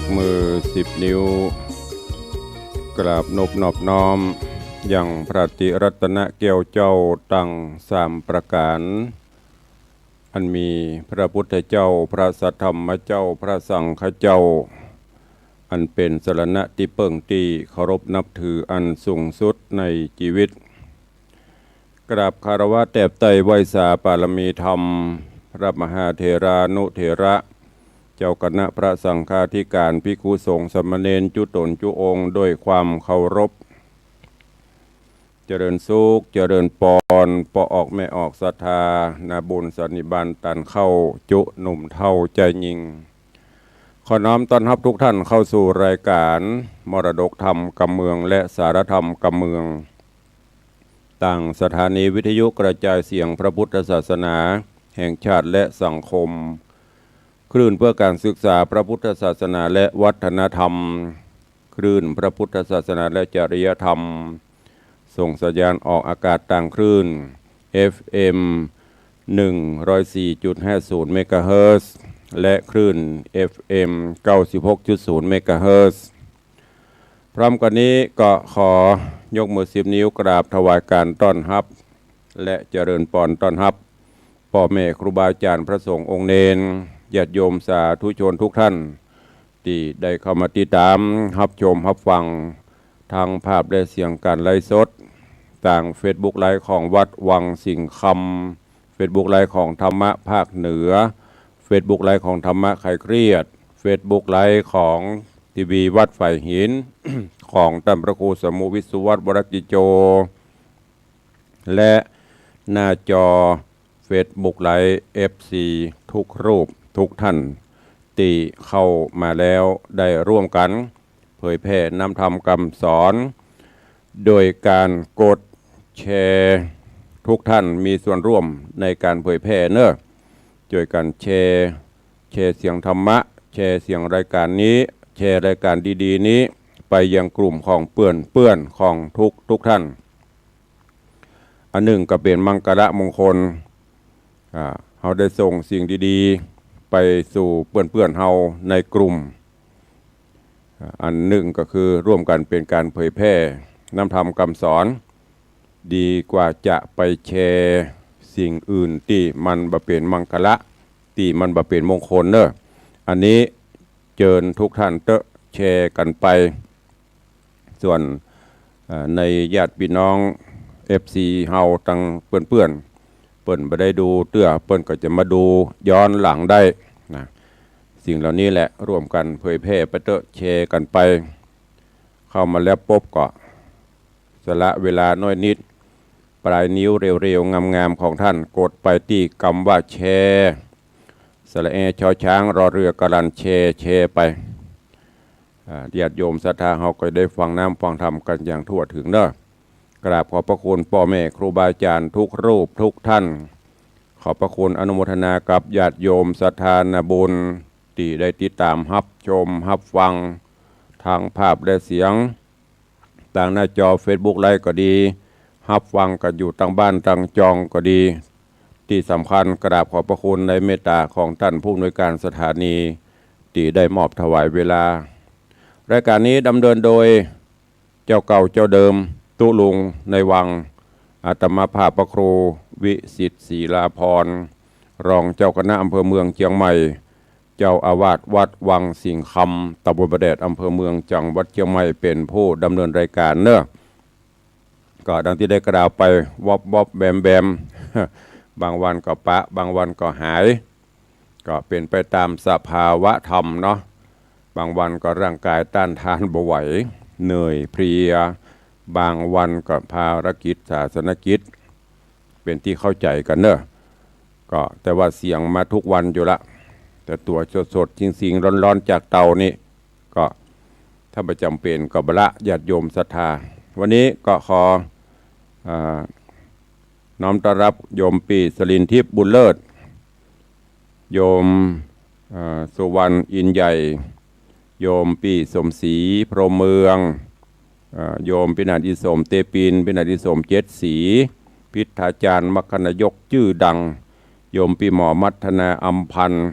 กมือ10 นิ้วกราบนบนอบน้อมอย่างพระติรัตนเกี่ยวเจ้าตั้ง3 ประการอันมีพระพุทธเจ้าพระสัทธรรมเจ้าพระสังฆเจ้าอันเป็นสรณะที่เปิ่งที่เคารพนับถืออันสูงสุดในชีวิตกราบคารวะแตบไตรไหว้สาปารมีธรรมพระมหาเถรานุเถระเจ้าคณะพระสังฆาธิการภิกขุสงฆ์สามเณรจุตนจุองค์ด้วยความเคารพเจริญสุขเจริญปอนปออกไม่ออกศรัทธานาบุญสันนิบาตตันเข้าจุหนุ่มเท่าใจยิงขอน้อมต้อนรับทุกท่านเข้าสู่รายการมรดกธรรมกำเมืองและสารธรรมกำเมืองต่างสถานีวิทยุกระจายเสียงพระพุทธศาสนาแห่งชาติและสังคมคลื่นเพื่อการศึกษาพระพุทธศาสนาและวัฒนธรรมคลื่นพระพุทธศาสนาและจริยธรรมส่งสัญญาณออกอากาศต่างคลื่น FM 104.50 เมกะเฮิรตซ์และคลื่น FM 96.0 เมกะเฮิรตซ์พร้อมกันนี้ก็ขอยกมือ10 นิ้วกราบถวายการต้อนรับและเจริญพรต้อนรับพ่อแม่ครูบาอาจารย์พระสงฆ์องค์เณรญาติโยมสาธุชนทุกท่านที่ได้เข้ามาติดตามรับชมรับฟังทางภาพและเสียงการไลฟ์สดต่าง Facebook ไลฟ์ของวัดวังสิงห์คำ Facebook ไลฟ์ของธรรมะภาคเหนือ Facebook ไลฟ์ของธรรมะคลายเครียด Facebook ไลฟ์ของทีวีวัดฝ่ายหิน ของท่านพระครูสมุวิสุวัฒน์วรกิจโจและหน้าจอFacebook ไลฟ์ FC ทุกรูปทุกท่านที่เข้ามาแล้วได้ร่วมกันเผยแผ่นำธรรมคำสอนโดยการกดแชร์ทุกท่านมีส่วนร่วมในการเผยแผ่เนอะช่วยกันแชร์เสียงธรรมะแชร์เสียงรายการนี้แชร์รายการดีๆนี้ไปยังกลุ่มของเพื่อนของทุกท่านอันหนึ่งก็เป็นมังกรมงคลเราได้ส่งสิ่งดีๆไปสู่เพื่อนเฮาในกลุ่มอันหนึ่งก็คือร่วมกันเป็นการเผยแพร่นำธรรมคำสอนดีกว่าจะไปแชร์สิ่งอื่นที่มันบ่เป็นมังคละที่มันบ่เป็นมงคลเนอะอันนี้เชิญทุกท่านเตะแชร์กันไปส่วนในญาติพี่น้อง FC เฮาตั้งเพื่อนเปิ้นบ่ได้ดูเตื้อเปิ้นก็จะมาดูย้อนหลังได้นะสิ่งเหล่านี้แหละร่วมกันเผยแพร่ไปเตะแชร์กันไปเข้ามาแล้วปุ๊บก็สละเวลาน้อยนิดปลายนิ้วเร็วๆงามๆของท่านกดไปที่คำว่าแชร์สระแอชอช้างรอเรือกรันแชร์ไปญาติโยมศรัทธาเฮาก็ได้ฟังน้ำฟังธรรมกันอย่างทั่วถึงเด้อกราบขอบพระคุณพ่อแม่ครูบาอาจารย์ทุกรูปทุกท่านขอบพระคุณอนุโมทนากับญาติโยมศรัทธานาบุญที่ได้ติดตามรับชมรับฟังทางภาพและเสียงต่างหน้าจอ Facebook ไลฟ์ก็ดีรับฟังกันอยู่ต่างบ้านต่างจองก็ดีที่สำคัญกราบขอบพระคุณในเมตตาของท่านผู้อำนวยการสถานีที่ได้มอบถวายเวลารายการนี้ดำเนินโดยเจ้าเก่าเจ้าเดิมตุลุงในวังอาตมาภาพพระครูวิสิทธิ์ศรีลาภรณ์รองเจ้าคณะอำเภอเมืองเชียงใหม่เจ้าอาวาสวัดวังสิงห์คำตำบลประแดดอำเภอเมืองจังหวัดเชียงใหม่เป็นผู้ดำเนินรายการเนอะก็ดังที่ได้กล่าวไปวอบแบม บางวันก็ปะบางวันก็หายก็เป็นไปตามสภาวะธรรมเนาะบางวันก็ร่างกายต้านทานบ่ไหวเหนื่อยเพลียบางวันก็ภารกิจศาสนกิจเป็นที่เข้าใจกันเนอะก็แต่ว่าเสียงมาทุกวันอยู่ละแต่ตัวสดๆจริงๆร้อนๆจากเตานี่ก็ถ้าประจำเป็นก็บละญาติโยมศรัทธาวันนี้ก็ขอน้อมต้อนรับโยมปีสลินทิพย์บุญเลิศโยมสุวรรณอินใหญ่โยมปีสมศรีพรหมเมืองโยมปิณาดิสมเตปินปิณาดิสมเจ็ดศรีพิธาจารย์มคณยกชื่อดังโยมปีหมอมัทนาอัมพันธ์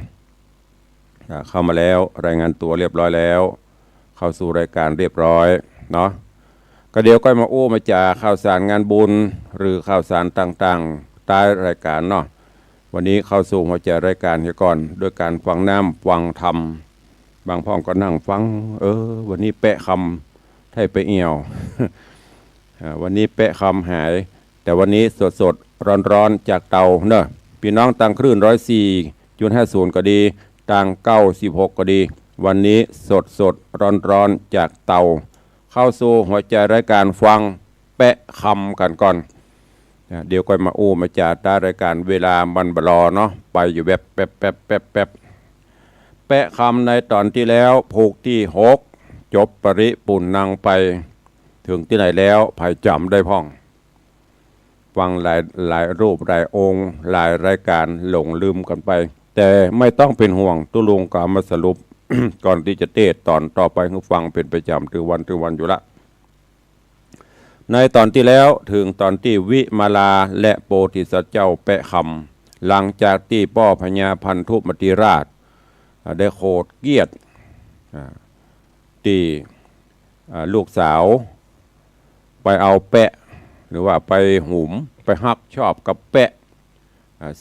เข้ามาแล้วรายงานตัวเรียบร้อยแล้วเข้าสู่รายการเรียบร้อยเนาะก็เดี๋ยวก็มามาจากข่าวสารงานบุญหรือข่าวสารต่างๆใต้รายการเนาะวันนี้เข้าสู่หัวใจรายการกันก่อนด้วยการฟังน้ำฟังธรรมบางพ่องก็นั่งฟังวันนี้แปะคำไทยไปเอี่ยว วันนี้แปะคำหายแต่วันนี้สดร้อนจากเตาเนอะพี่น้องต่างคลื่น104.50ก็ดีต่าง96ก็ดีวันนี้สดร้อนจากเตาเข้าสู่หัวใจรายการฟังแปะคำกันก่อนเดี๋ยวก็มามาจากใต้รายการเวลามันบลอเนาะไปอยู่แบบแป๊บแปะคำในตอนที่แล้วผูกที่6จบปริปุณนังไปถึงที่ไหนแล้วภายจำได้พ่องฟังหลายรูปหลายองค์หลายรายการหลงลืมกันไปแต่ไม่ต้องเป็นห่วงตุลุงก็มาสรุป ก่อนที่จะเทศตอนต่อไปให้ฟังเป็นประจำถือวันอยู่ละในตอนที่แล้วถึงตอนที่วิมาลาและโพธิสัตว์เจ้าแปะคำหลังจากที่ป้อพญาพันธุมติราชได้โคดเกียรติที่ลูกสาวไปเอาแปะหรือว่าไปหุมไปฮักชอบกับแปะ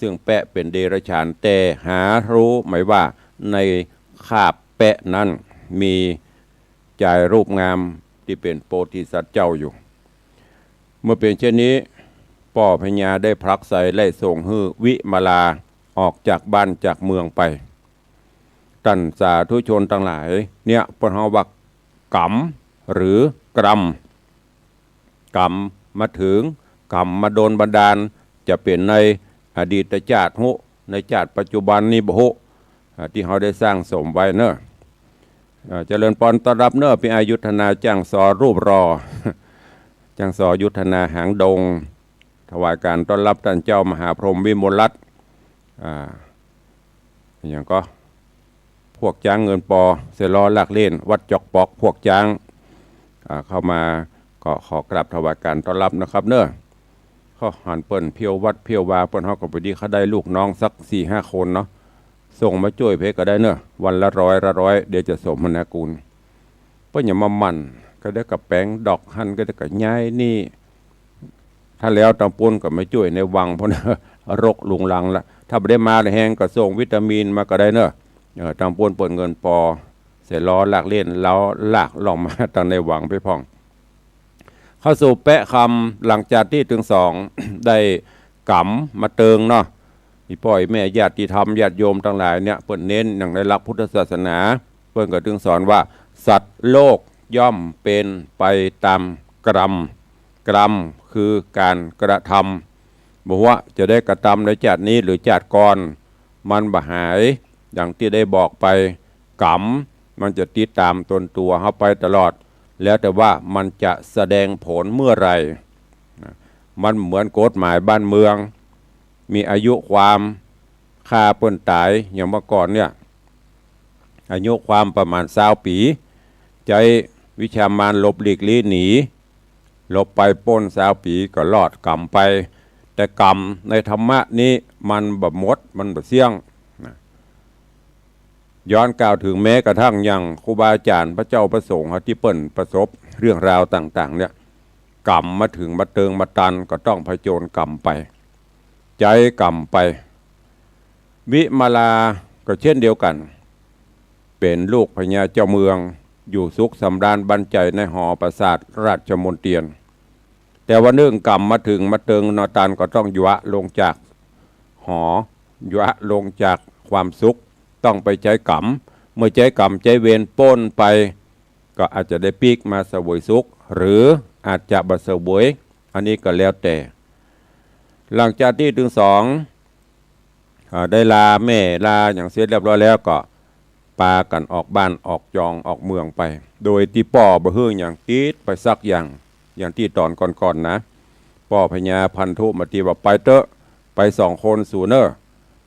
ซึ่งแปะเป็นเดรัจฉานแต่หารู้ไหมว่าในคาบแปะนั้นมีใจรูปงามที่เป็นโพธิสัตว์เจ้าอยู่เมื่อเป็นเช่นนี้ป้อพญาได้พลักใส่ไล่ส่งฮื้อวิมาลาออกจากบ้านจากเมืองไปท่านสาธุชนทั้งหลายเนี่ยพวกเราว่ากรรมหรือกรรมกรรมมาถึงกรรมมาโดนบันดาลจะเป็นในอดีตชาติหุในชาติปัจจุบันนี้บุที่เขาได้สร้างสมไว้เนอะเจริญพรต้อนรับเนอะเป็นอายุธนาจ้างสอรูปรอ จ้างสอยุทธนาหางดงถวายการต้อนรับท่านเจ้ามหาพรหมวิมลรัตน์อย่างก็พวกจ้างเงินปอเสลอลักเล่นวัดจอกปอกพวกจ้างเข้ามาก็ขอกราบถวายการต้อนรับนะครับเนอะเขาหันเปิ้นเพียววัดเพียววาเปิ้นเขาก็ไปดีเขาได้ลูกน้องสัก 4-5 คนเนาะส่งมาช่วยเพก็ได้เนอะวันละร้อยเดี๋ยวจะสมนากุลเปิ้นอย่ามามั่นก็ได้กับแป้งดอกหันก็ได้กับย้ายนี่ถ้าแล้วตำปุ้นก็ไม่ช่วยในวังเพราะรกลุงลังละถ้าไม่ได้มาเลยแห้งก็ส่งวิตามินมาก็ได้เนอะตำปุ้นเปิดเงินปอเสร็จล้อลากเล่นแล้วลากลองมาตั้งในวังไปพ่องเข้าสู่แปะคำหลังจากที่ถึง2 ได้กำมาเติงเนาะพี่พ่อยแม่ญาติธรรมญาติโยมทั้งหลายเนี่ยเปิดเน้นอย่างในหลักพุทธศาสนาเปิดก็ถึงสอนว่าสัตว์โลกย่อมเป็นไปตามกรรมคือการกระทำบอกว่าจะได้กระทำในชาตินี้หรือชาติก่อนมันบ่หายอย่างที่ได้บอกไปกรรมมันจะติดตามตนตัวเข้าไปตลอดแล้วแต่ว่ามันจะแสดงผลเมื่อไรมันเหมือนกฎหมายบ้านเมืองมีอายุความฆ่าเปิ้นตายอย่างเมื่อก่อนเนี่ยอายุความประมาณ20 ปีใจวิชามารลบหลีกลี่หนีลบไปป้น20 ปีก็รอดกรรมไปแต่กรรมในธรรมะนี้มันแบบมดมันแบบเสี่ยงย้อนกล่าวถึงแม้กระทั่งอย่างครูบาอาจารย์พระเจ้าประสงค์ที่เปิ้นประสบเรื่องราวต่างๆเนี่ยกรรมมาถึงมาเติงมาตันก็ต้องผจญกรรมไปใจกรรมไปวิมาลาก็เช่นเดียวกันเป็นลูกพญาเจ้าเมืองอยู่สุขสำราญบันใจในหอปราสาทราชมนเทียนแต่ว่าเนื่องกรรมมาถึงมาเติงนอตันก็ต้องยวะลงจากหอยวะลงจากความสุขต้องไปใจกรรมเมื่อใจกรรมใจเวรป้นไปก็อาจจะได้ปีกมาเสวยสุขหรืออาจจะบัเสวยอันนี้ก็แล้วแต่หลังจากที่ถึง2ได้ลาแม่ลาอย่างเสร็จเรียบร้อยแล้วก็ปากันออกบ้านออกจองออกเมืองไปโดยที่ป่อบ่ฮื้ออย่างติดไปสักอย่างที่ตอนก่อนนะป่อพญาพันธุมติว่าไปเตอะไป2 คนสู่เนอ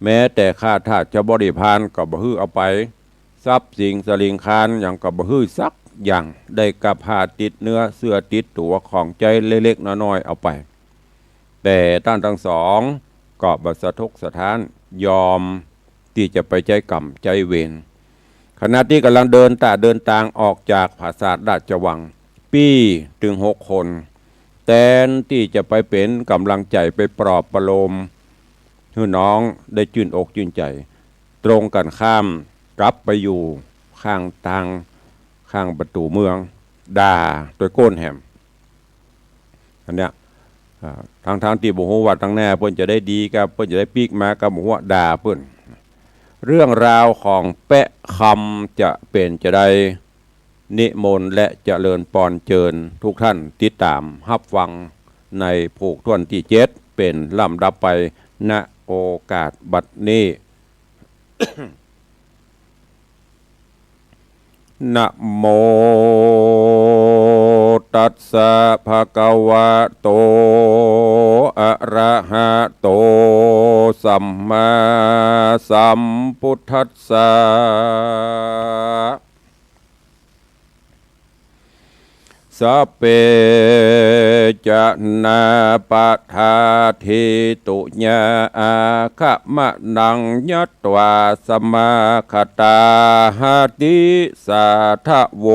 แม้แต่ข้าทาสจะบริพารก็บ่ฮื้อเอาไปทรัพย์สินสลิงคารอย่างก็บ่ฮื้อสักอย่างได้กับผ้าติดเนื้อเสื้อติดตัวของใจเล็กๆน้อยๆเอาไปแต่ท่านทั้ง2ก็บ่สะทกสะท้านยอมที่จะไปใจกรรมใจเวร ขณะที่กำลังเดินทางออกจากปราสาทราชวังปีถึง6 คนแทนที่จะไปเป็นกำลังใจไปปลอบประโลมให้น้องได้ชื่นอกชื่นใจตรงกันข้ามกลับไปอยู่ข้างประตูเมืองด่าตัวโก้นแหมอันเนี้ยทางที่บอกว่าทางแน่เพิ่นจะได้ดีกับเพิ่นจะได้ปีกมากับบอกว่าด่าเพิ่นเรื่องราวของแปะคำจะเป็นจะได้นิมนต์และเจริญปอนเจิญทุกท่านติดตามรับฟังในผูกท่วนที่7เป็นลำดับไปณโอกาสบัดนี้ นะโมตัสสะภะคะวะโตอะระหะโตสัมมาสัมพุทธัสสะสัพเพจะนาปะทาทิตุญาอาคะมะนังยัตวาสมาคตาหติสาทะโว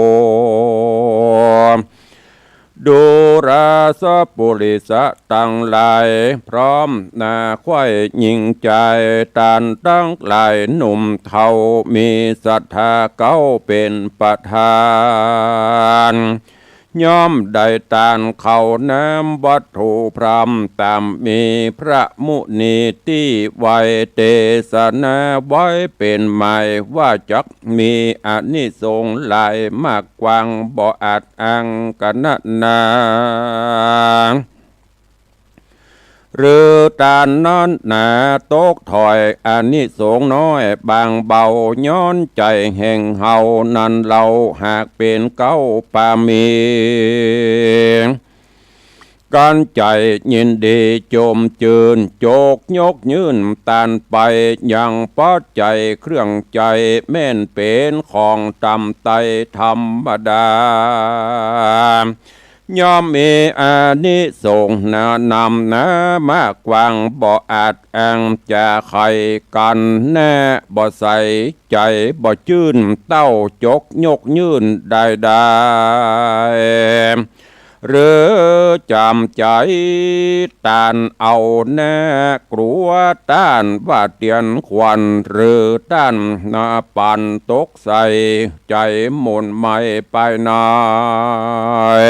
ดูราสปุริสะตั้งหลายพร้อมนาควายยิงใจตานตั้งหลายหนุ่มเทามีศรัทธาเก้าเป็นประธานย่อมได้ตานเขาน้ำวัตถุพรำตามมีพระมุนีที่ไวเตสนาไว้เป็นหมายว่าจักมีอานิสงส์หลายมากกว้างบ่อาจอังกันนาหรือตานนั้นหนาตกถอยอานิสงส์น้อยบางเบาย้อนใจแห่งเฮานั้นเราหากเป็นเก้าปามีการใจยินดีโจมจืนโจกยกยืนตานไปอย่างปัจใจเครื่องใจแม่นเป็นของตำไตธรรมดายอมมีอานิสงส์นานำนะมากกว้างบ่อาจแองจะไขกันแน่บ่ใส่ใจบ่จื้นเต้าจกยกยืนได้หรือจำใจตานเอาแน่กลัวต้านว่าเตียนควันหรือต้านนาปันตกใส่ใจหมุนไม่ไปนาย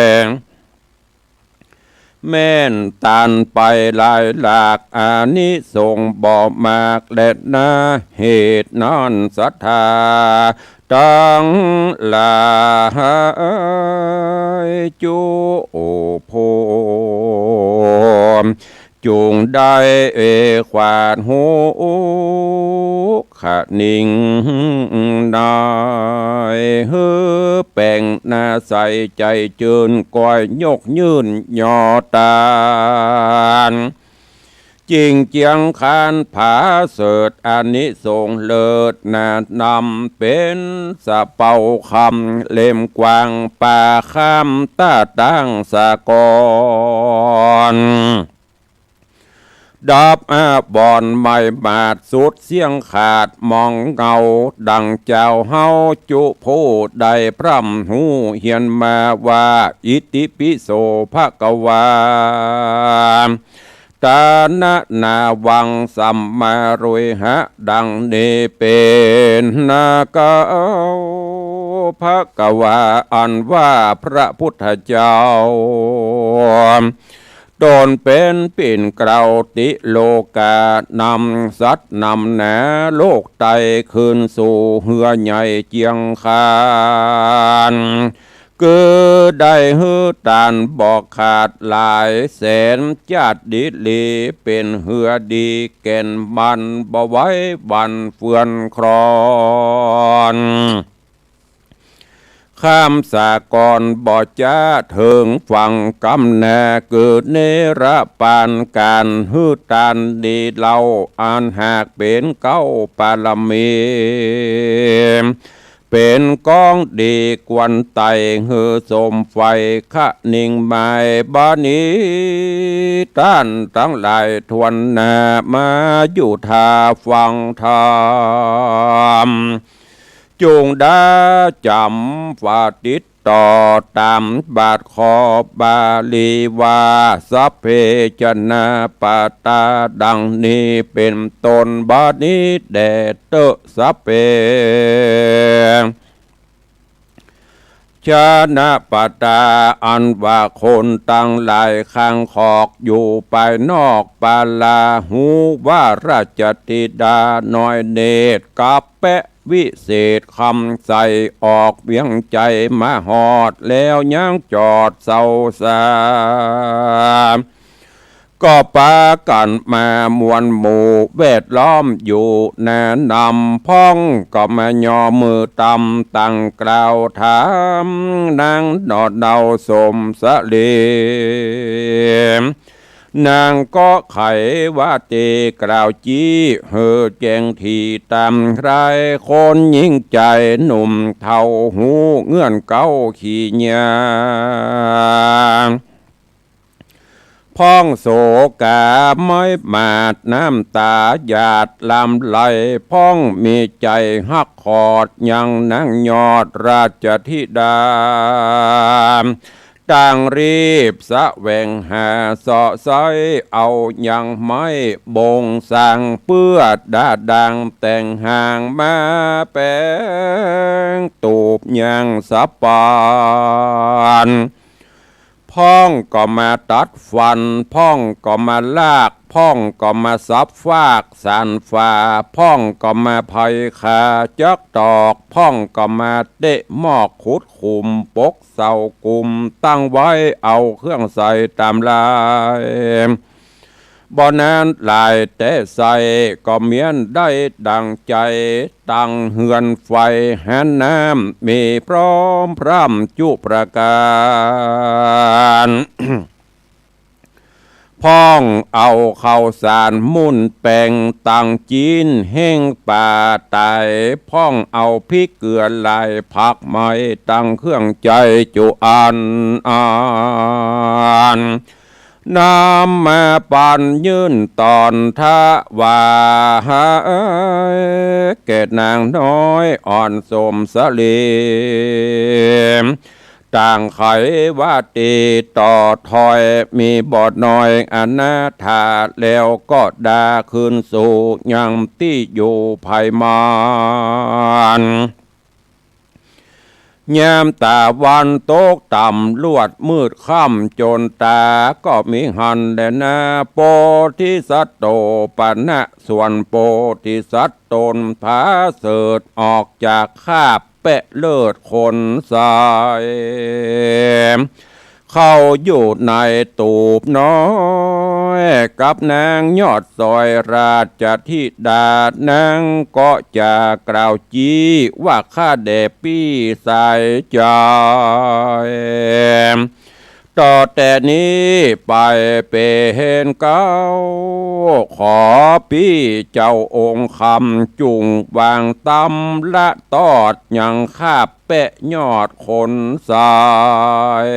แม่นตานไปหลายหลากอานิสงส์บ่มากและนาเหตุนั้นศรัทธาตั้งหลายจุโพจุงได้ควาดหูขะนิ่งนายเฮือแป่งนาใสใจเจินก้อยยกยืนยอตานจริงเจียงคานผาเสดอานิสงส์เลิศนานำเป็นสะเป่าคำเล่มกวางป่าข้ามตาตั้งสะกอนดับบ่อนไม่บาดสุดเสียงขาดมองเงาดังเจ้าเฮาจุผู้ใดพร่ำหูเฮียนมาว่าอิติปิโสภะคะวาตานะนาวังสัมมารุยหะดังเนเป็นนาเกาภะคะวาอันว่าพระพุทธเจ้าตนเป็นปิ่นเกลาติโลกานำสัตว์นำแหนโลกไตคืนสู่เหือใหญ่เจียงคานคือได้ฮือตานบอกขาดหลายแสนจาดดิลีเป็นเหือดีแก่นมันบ่ไว้บันเฟือนครอนข้ามสากรบ่จ้าถึงฝั่งกำแน่เกิดเนระปานการฮือตานดีเล่าอ่านหากเป็นเก้าปาลมีเป็นกองดีกวนไตหือสมไฟขะนิ่งไม้บานีต้านทั้งหลายทวนนามาอยู่ทาฟังธรรมจ จงดาจำฝาติดต่อตามบาทขอบาลีวาสัพเพจนาปาตาดังนี้เป็นตนบาดนี้แด่เตสัพเพชนะปตาอันว่าคนตั้งหลายข้างขอกอยู่ไปนอกปาลาหูว่าราชธิดาน้อยเนตรกับแปะวิเศษคำใส่ออกเวียงใจมาหอดแล้วยังจอดเศร้าสาก็ปากันมามวลหมู่เวทล้อมอยู่แนะนำพ้องก็มาย่อมือตำตั้งกล่าวถามนางนอดเดาสมสะเลนางก็ไขว่าเตกล่าวจี้เฮอแจงทีตามไรคนยิ่งใจหนุ่มเท่าหูเงื่อนเก้าขี้ยาพ้องโศกาไม่มาดน้ำตาหยาดลำไหลพ้องมีใจหักขอดยังนั่งยอดราชธิดาต่างรีบสะแวงหาเสาะไซเอายังไม่บงสั่งเปื้อดาดังแต่งห่างมาแปงตูบยังสะปานพ้องก็มาตัดฟันพ้องก็มาลากพ้องก็มาซับฟากสันฝ่าพ้องก็มาภัยขาจักตอกพ้องก็มาเตะหมอกขุดขุมปกเสากุมตั้งไว้เอาเครื่องใส่ตามลายบ่นานลายแต่ใส่ก็เมียนได้ดังใจตั้งเฮือนไฟแห่น้ำมีพร้อมพร่ำจุประการ พ้องเอาข้าวสารมุ่นแป้งตังจีนเฮ่งป่าไตพ้องเอาพริกเกลือลายผักไม้ตั้งเครื่องใจจุอันน้ำมาปั่นยื่นตอนทะว่าเกตนางน้อยอ่อนสมสลีต่างไขว่าตีต่อถอยมีบอดน้อยอนาถาแล้วก็ดาคืนสู่ยังที่อยู่ภายมานยามตาวันตกต่ำลวดมืดค่ำจนตาก็มีหันแดนาโพธิสัตว์โตปนะส่วนโพธิสัตว์ตนผาเสดออกจากคาบเปะเลิศคนสายเข้าอยู่ในตูบน้อยกับนางยอดซอยราชธิดานางก็จะกล่าวจี้ว่าข้าเดปี้สายใจต่อแต่นี้ไปเป็นเก้าขอพี่เจ้าองค์คำจุงวางตำละตอดยังคาบเปะยอดคนสาย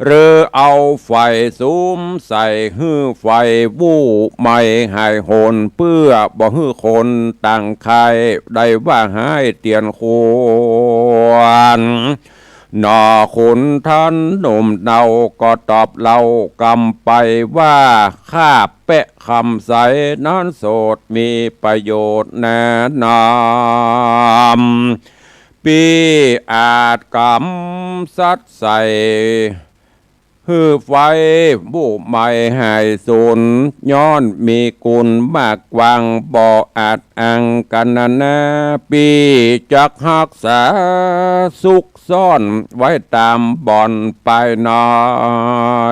หรือเอาไฟซุ้มใส่หื้อไฟวู้ไม่หายหนเพื่อบ่หื้อคนตั้งใครได้ว่าให้เตียนควรนอขุนท่านหนุ่มเนาก็ตอบเล่ากำไปว่าข้าเปะคำใสนั้นโสดมีประโยชน์แน่นำปีอาจกำสัดใสฮือไฟบุไม่หายสูญย้อนมีกุลมากวังบ่อาจอังกันนะปีจักหักษาสุขซ่อนไว้ตามบ่อนไปหน่อ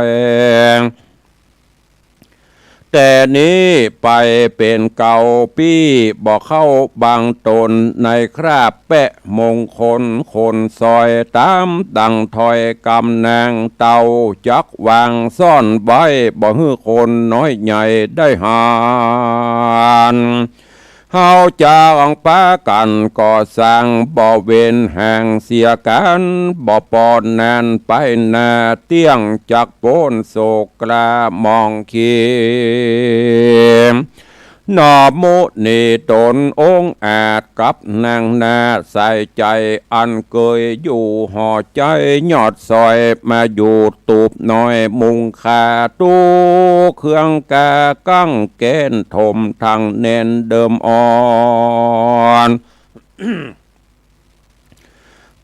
ยแต่นี้ไปเป็นเก่าปี้บอกเข้าบางตนในคราบแปะมงคลคนซอยตามดังถอยกำนางเต่าจักวางซ่อนไว้บ่ฮื้อคนน้อยใหญ่ได้หานเฮาจางปากันก่อสร้างบ่เว้นแห่งเสียกันบ่ปอนแนนไปนาเตี้ยงจักโปนโศกลามองเขียม นอมุนีตนองค์อาจกับนางนาใส่ใจอันเกยอยู่ห่อใจยอดซอยมาอยู่ตูบน้อยมุงคาตู้เครื่องกากั้งเกณฑ์ถมทางเน้นเดิมอ่อน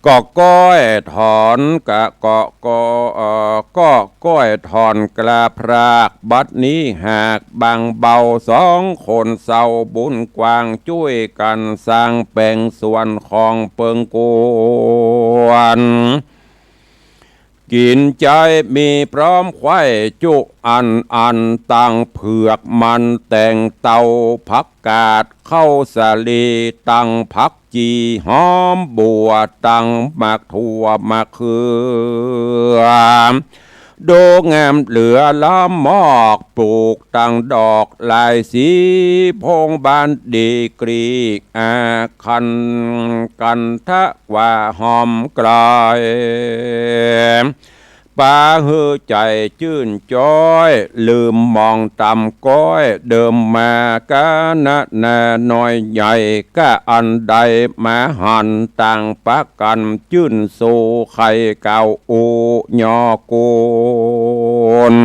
ก็ก้อยถอนกะก็ก้อยถอนกลาพรากบัดนี้หากบางเบาสองคนเศร้าบุญกว้างช่วยกันสร้างแปลงส่วนของเปิงกวนกินใจมีพร้อมไข่จุอันตั้งเผือกมันแต่งเตาผักกาดเข้าสาลีตั้งผักจีหอมบัวตั้งหมากถั่วมะเขือโดงามเหลือล้ำมอกปลูกตั้งดอกลายสีพงบานดีกรีอาคันกันทะว่าหอมกลายป่าหือใจชื่นจ้อยลืมมองต่ำก้อยเดิมมากะนะนาน้อยใหญ่กะอันใดมาหันต่างปะกันชื่นสู่ไข่เก่าอูยอกูน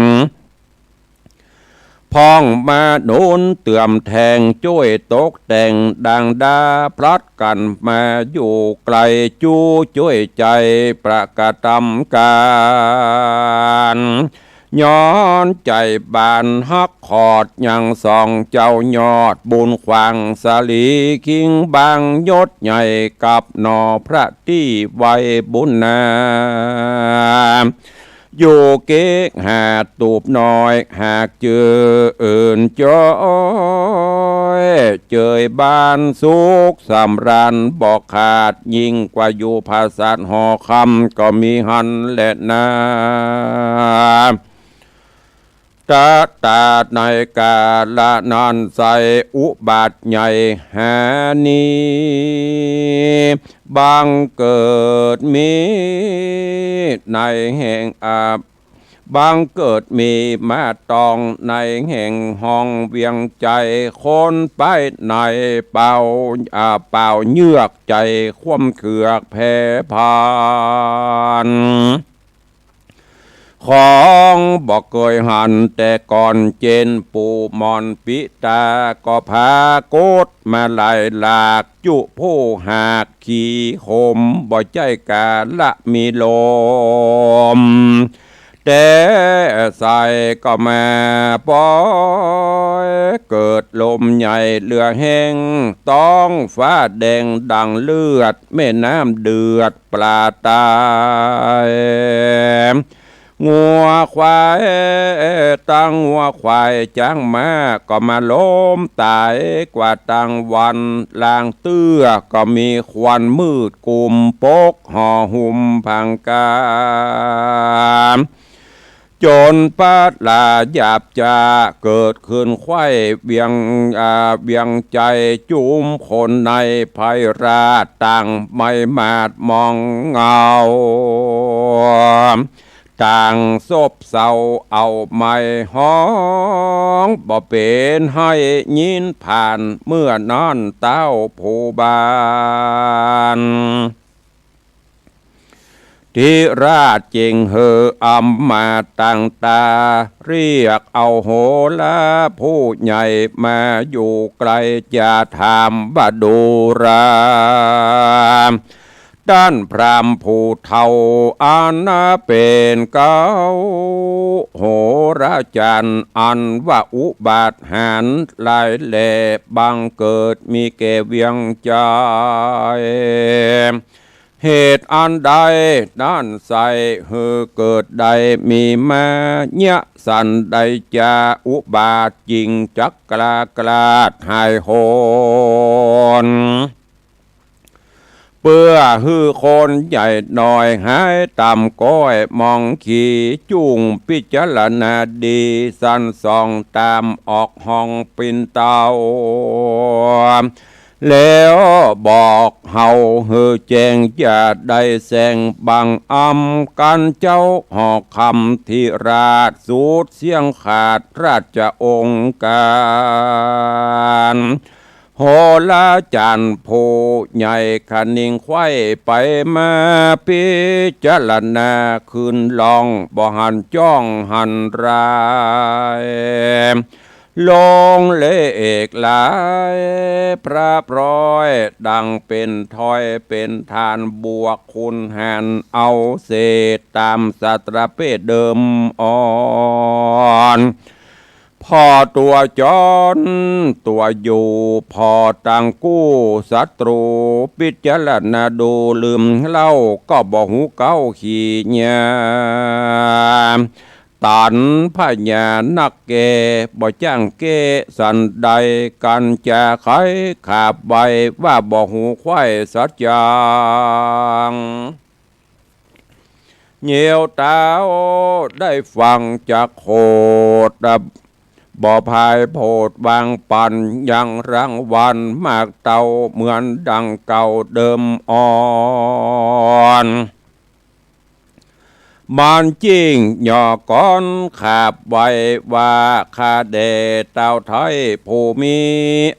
พ้องมาโน้นเตื่อมแทงจ้วยตกแต่งดังดาพลัดกันมาอยู่ไกลจู้จ้วยใจประกาศตำการย้อนใจบานฮักขอดยังส่องเจ้ายอดบุญขวางสาลีคิงบางยศใหญ่กับนอพระที่ไวบุญนาอยู่เก๊กหาตูบน้อยหากเจออื่นจ้อยเจยบ้านสุขสำรันบอกขาดยิ่งกว่าอยู่ภาษาหอคำก็มีหันและนาตาในกาละนานใสอุบาทใหญ่หานีบางเกิดมีในแห่งบางเกิดมีมาตองในแห่งห้องเวียงใจคนไปในเป่าเยือกใจคว่ำเขือกแผ่พานของบอกเคยหันแต่ก่อนเจนปูมอนปิตาก็พาโกดมาไล่หลากจุผู้หากขี่ขมบ่ใจกาละมีลมแต่ใส่ก็มาปอยเกิดลมใหญ่เรือแห้งต้องฟ้าแดงดังเลือดแม่น้ำเดือดปลาตายงัวควายตั้งงัวควายจ้างมาก็มาล้มตายกว่าตั้งวันลางเตื้อก็มีควันมืดกุมปกห่อหุ้มพังกาจนปัดลาหยาบจาเกิดขึ้นไข้เบียงใจจุมคนในภัยราต่างไม่มาดมองเงาต่างซบเศร้าเอาไม้ห้องบ่เป็นให้ยินผ่านเมื่อนอนเต้าผู้บานที่ราชเจงเฮออัมมาตั้งตาเรียกเอาโหราผู้ใหญ่มาอยู่ไกลจะถามว่าดูราด้านพรามผู้เฒ่าอันเป็นเก้าโหราจารย์อันว่าอุบาทหารลายแหล่บังเกิดมีแก่เวียงใจเหตุอันใดด้านใสเฮอเกิดใดมีมาเนี่ยสันใดจะอุบาทจริงจักกลาดหายโหนเปื้อฮือคนใหญ่หน่อยหายต่ำก้อยมองขี่จุงพิจารณาดีสันส่องตามออกห้องปินเตาแล้วบอกเฮาเฮอแจงจะได้แสงบังอำกันเจ้าหอกคำที่ราชสูดเสียงขาดราชองค์การ นโหราจารย์โพใหญ่ขนิ่งไข้ไปมาพิจารณาคืนลองบ่หันจ้องหันรายลงเลเอกหลายพระพร้อยดังเป็นถอยเป็นทานบวกคุณหันเอาเศษตามสัตรเพศเดิมอ่อนพอตัวจรตัวอยู่พอตังกู้ศัตรูพิจารณาดูลืมเล่าก็บอกหูเก้าขี้เนียตันพญานักเกบ่จ้างเกสันใดกันจะไขขาบใบว่าบอกหูควายสัจจังเหนียวตาได้ฟังจากโคดบ่พายโพดวางปันยังรางวันมากเต่าเหมือนดังเก่าเดิมอ่อนมันจริงหย่อก้อนขาบไว้ว่าคาเดเต่าไทยผู้มี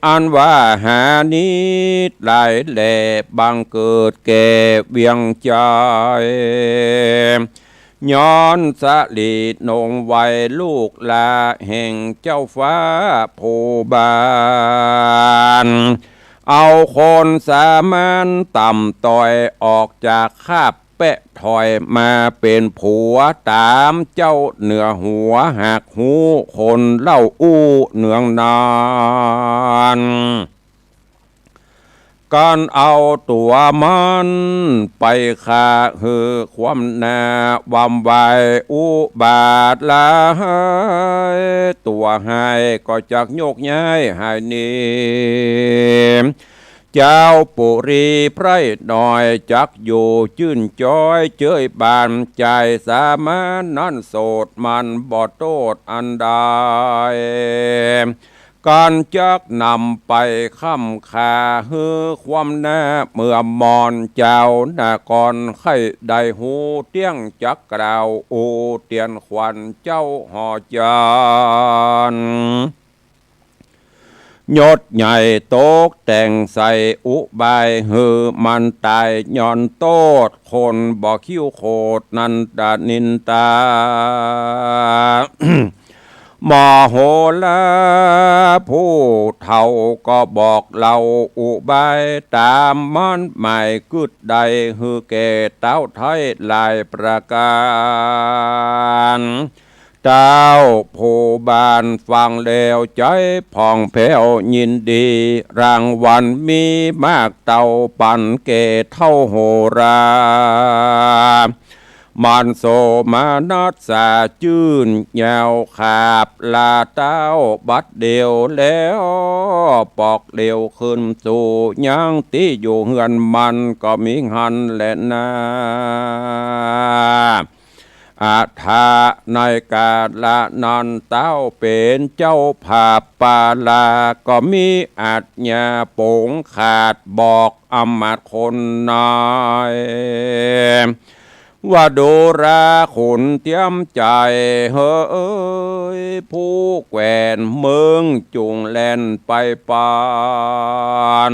อันว่าหานี้หลายแหล่บังเกิดแก่เวียงใจย้อนสลีนงไว้ลูกลาแห่งเจ้าฟ้าผู้บานเอาคนสามัญต่ำต่อยออกจากคาบเปะถอยมาเป็นผัวตามเจ้าเหนือหัวหักหูคนเล่าอู้เนืองนานการเอาตัวมันไปฆ่าหือความนาวำไวอุบาทละตัวให้ก็จักโยกย้ายหายนี้เจ้าปุรีไพรหน่อยจักอยู่จื่นจ้อยเจยบานใจสามารถนั่นโสดมันบ่โตดอันใดการจักนำไปค้ำคาฮือความแน่เมื่อมอนเจ้าหน้าก่อนไข่ได้หูเตี้ยงจักกล่าวโอเตียนขวัญเจ้าหอจานยศใหญ่โตกแต่งใส่อุบายฮือมันตายย้อนโตดคนบ่คิ้วโคดนันดานินตา มโหฬารผู้เฒ่าก็บอกเราอุบายตามมันหมายกึดใดฮือแก่เต้าไทยหลายประการเต้าผู้บานฟังแล้วใจผ่องแผ้วยินดีรางวัลมีมากเต่าปั่นเกเท่าโหรามันโสมานัสสาจื่นยาวขาบลาเต้าบัดเดียวแล้วปอกเดียวขึ้นสู่ยังที่อยู่เฮือนมันก็มีหันและนาอาทาในกาละนันเต้าเป็นเจ้าภาพปาลาก็มีอาจญาโป่งขาดบอกอมาตย์คนนายว่าดูราขุนเตรียมใจเฮ้ยผู้แกวนเมืองจุงแล่นไปปาน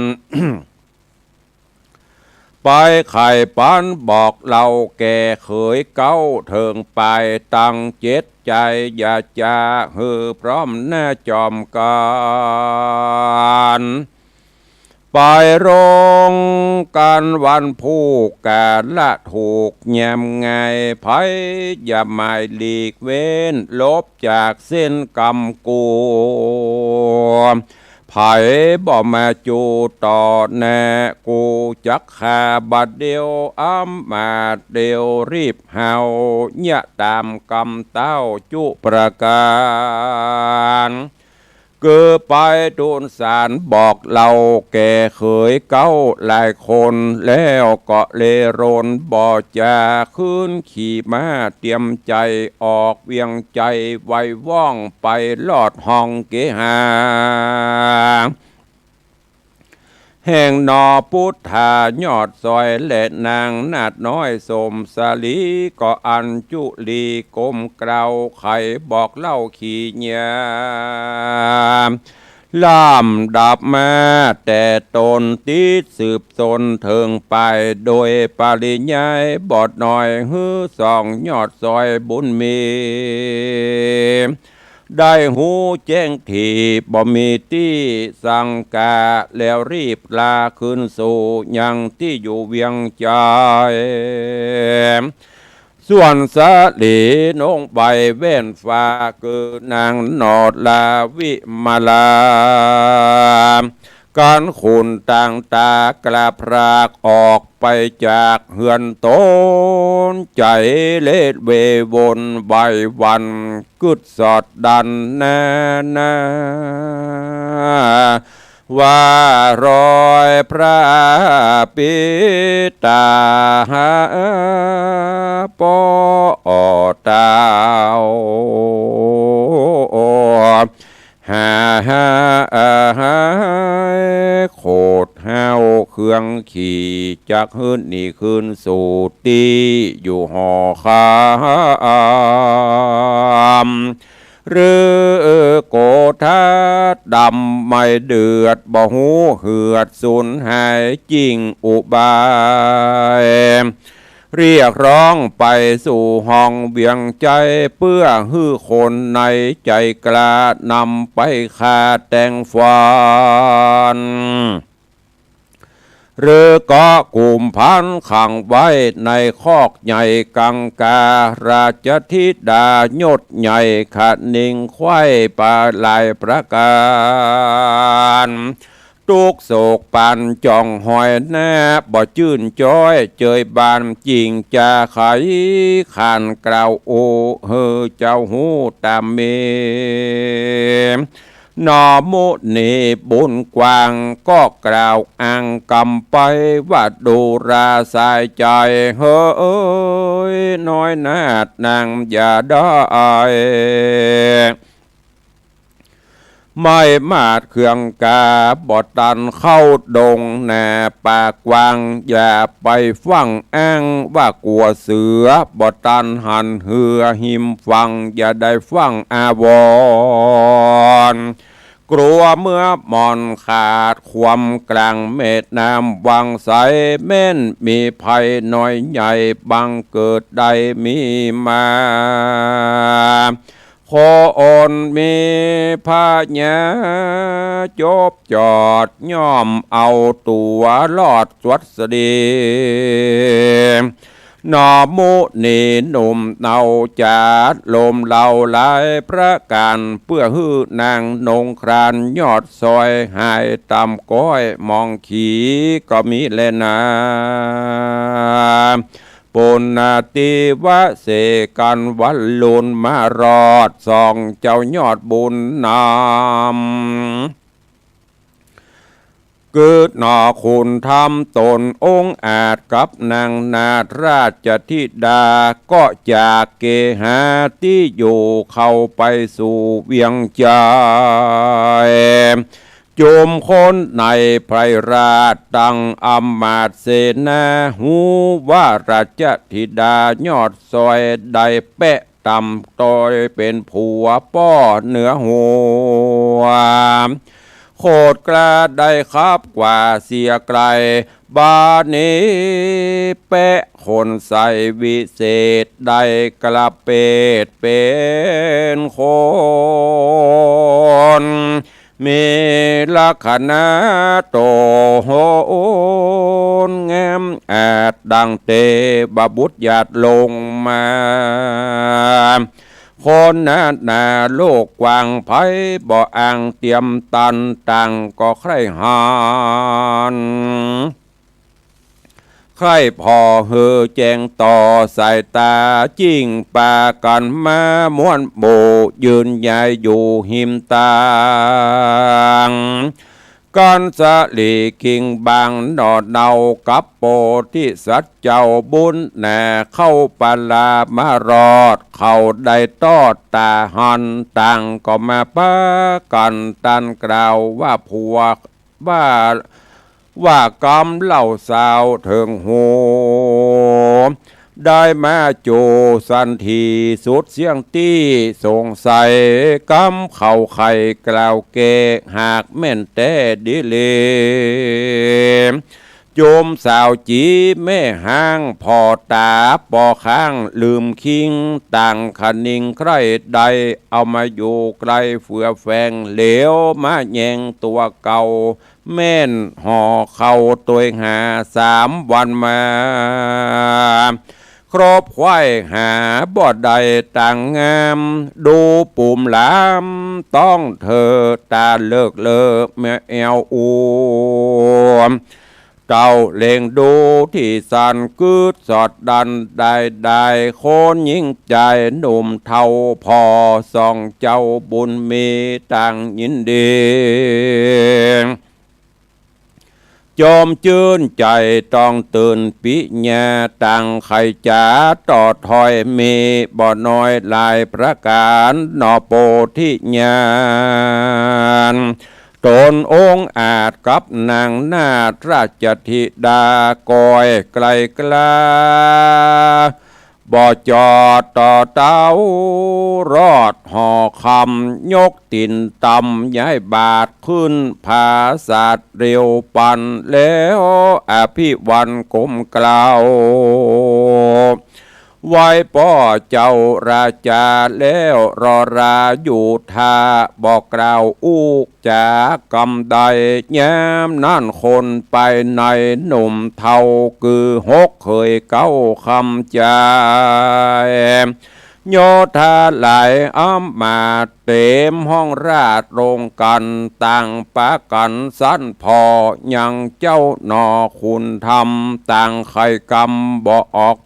ไปไข่ปันบอกเราแก่เขยเก้าเถิงไปตั้งเจ็ดใจอย่าจะฮือพร้อมแน่จอมการไปโรงการวันผู้การละถูกแยมไงไผอย่าหมายหลีกเว้นลบจากเส้นกรรมกูไผบ่มาจูต่อแน่กูจักขาบัดเดียวอ้ำมาเดียวรีบเฮาเนี่ยตามกรรมเต้าจุประการเกิดไปทูลสารบอกเราแก่เขยเก้าหลายคนแล้วก็เลรนบ่จะขึ้นขี่ม้าเตรียมใจออกเวียงใจไว้ว่องไปลอดห้องเกหาแห่งนอพุทธายอดซอยและนางนาดน้อยสมสาลีก็อันจุลีกลมเกลาไข่บอกเล่าขี่เนีย ล่ามดับมาแต่ตนติดสืบตนเถิงไปโดยปริยายบอดหน่อยฮือสองยอดซอยบุญมีได้หูแจ้งที่บ่มีที่สังกาแล้วรีบลาขึ้นสู่ยังที่อยู่เวียงใจส่วนสาลีนงใบเว้นฟ้าคือนางนอดลาวิมาลาการขุนต่างตากระพรากออกไปจากเฮือนโตนใจเลดเววนใบวันกึดสอดดันแน่นาว่ารอยพระปิตาปอตาวหาโคดเฮาเครื่องขี่จากหื้นนี่คืนสู่ตีอยู่หอคามหรือโกธาดำไม่เดือดบ่หูเหือดสูญหายจริงอุบายเรียกร้องไปสู่ห้องเบียงใจเพื่อฮื้อคนในใจกล้านำไปขาแต่งฟันหรือก็กลุ่มพันขังไว้ในคอกใหญ่กังการาชธิดายศใหญ่ขัดนิ่งไข่ปลาลายประการทุกโศกปันจ่องหอยแนบบ่จื่นจ้อยเจยบานจริงจะไขขานกล่าวโอเฮอเจ้าหูตามเมนอมุนีบุญกว้างก็กล่าวอ้างกำไปว่าดูราสายใจเฮ้ยน้อยนาดนางอย่าได้ไม่มาดเครื่องกาบอดตันเข้าดงแน่ปากวางอย่าไปฟังอ้างว่ากลัวเสือบอดตันหันเหือหิมฟังอย่าได้ฟังอาวรกลัวเมื่อมอนขาดความกลางเม็ดน้ำวังใสเม่นมีภัยน้อยใหญ่บังเกิดใดมีมาขออ่อนมีพาญาจบจอดย่อมเอาตัวรอดสวัสดีนอมุนีหนุ่มเนาจัดลมเหล่าหลายประการเพื่อฮื้อนางนงครานยอดซอยหายตำก้อยมองขีก็มีแลนาปุณนาติวะเสกันวัลลุนมารอดส่องเจ้ายอดบุญนำเกิดหนอคุณทำตนองค์อาจกับนางนาถราชธิดาก็จากเกหาที่อยู่เข้าไปสู่เวียงใจโจมคนในไพรราชตังอำมาตย์เสนาหูว่าราชธิดายอดซอยได้เปะต่ำตอยเป็นผัวป้อเหนือหัวโคตรกล้าได้ครับกว่าเสียไกลบานี้เปะคนใส่วิเศษได้กระเปดเป็นคนมีลักษณะโตโหนแงมอาจดังเตบบุตรหยาดลงมาคนนาโลกกว้างไผบ่อ่างเตรียมตันตังก็ใครหานใครพอเฮอแจงต่อสายตาจิ้งปากันมาม้วนโบยืนใหญ่อยู่หิมตางก้อนสะลีคิงบางดอดเดากับโปที่สัตเจ้าบุญแน่เข้าปลามารอดเข้าได้ตอดตาหันต่างก็มาปะกันตันกล่าวว่าผัวว่ากำเล่าสาวเถิงโห ได้มาโจสันทีสุดเสียงตี้สงสัยกำเข่าไข่กล่าวเกหากแม่นแต่ดิเลโยมสาวจีแม่ห้างพอตาปอข้างลืมคิงต่างคนิงใครใดเอามาอยู่ไกลเฟือแฝงเหลวมาแยงตัวเก่าแม่นห่อเข่าตัวหา3 วันมาครบควายหาบ่ใดต่างงามดูปุ่มหลามต้องเธอตาเลิกแม่แอวอูเจ้าเล่งดูที่สันกืดสอดดันได้โคนยิ่งใจหนุ่มเท่าพอส่องเจ้าบุญมีต่างยินดีจอมจื่นใจต้องตื่นปิญาต่างไขจ๋าต่อถอยมีบ่อน้อยลายประการนอโปธิญาณตนองค์อาจกับนางนาถราชธิดากอยไกลกลาบ่จอดต่อเต้ารอดห่อคำยกตินตำย้ายบาทขึ้นภาษาเร็วปันแล้วอภิวันกลมกล่าวไว้ป่อเจ้าราชาแล้วรอราอยู่ทาบอกกล่าวอุกจากกำใดแย้มนั่นคนไปในหนุ่มเท่าคือ6เคยเก้าคำใจโยธาหลายอ้ำมาเต็มห้องราชโรงกันต่างปะกันสั้นพอยังเจ้าหนอคุณทำต่างไข่กำบ่ออก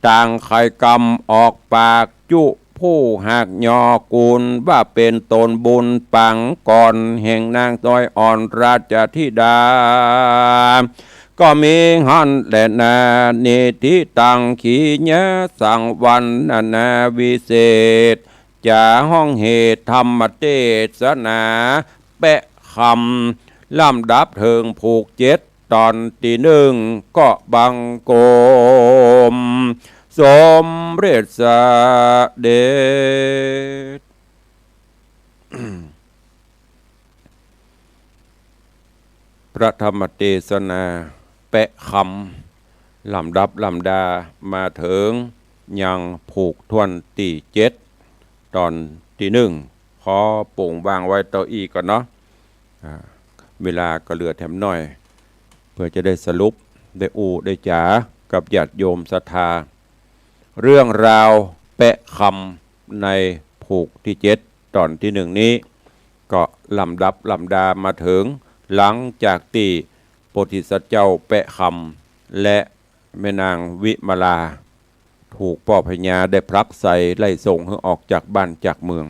ต่างไข่กำออกปากจุผู้หักยอกุลว่าเป็นตนบุญปังก่อนแห่งนางต้อยอ่อนราชธิดาก็มีหันและนาเนติตังขีญะสังวันนาวิเศษจะห้องเหตุธรรมเทศนาแปะคำลำดับเทิงผูก7ตอนที่1ก็บังโกมสมเร็จเดช พระธรรมเทศนาแปะคำลำดับลำดามาถึงยังผูกทวนที่7ตอนที่1ขอปุ่งวางไว้ต่ออีกก่อนเนาะเวลาก็เหลือแถมหน่อยเพื่อจะได้สรุปได้ได้จ๋ากับญาติโยมศรัทธาเรื่องราวแปะคำในผูกที่7ตอนที่1นี้ก็ลำดับลำดามาถึงหลังจากที่โพธิสัตว์เจ้าแปะคำและแม่นางวิมลาถูกพ่อพญาได้พลักใส่ไล่ส่งให้ออกจากบ้านจากเมือง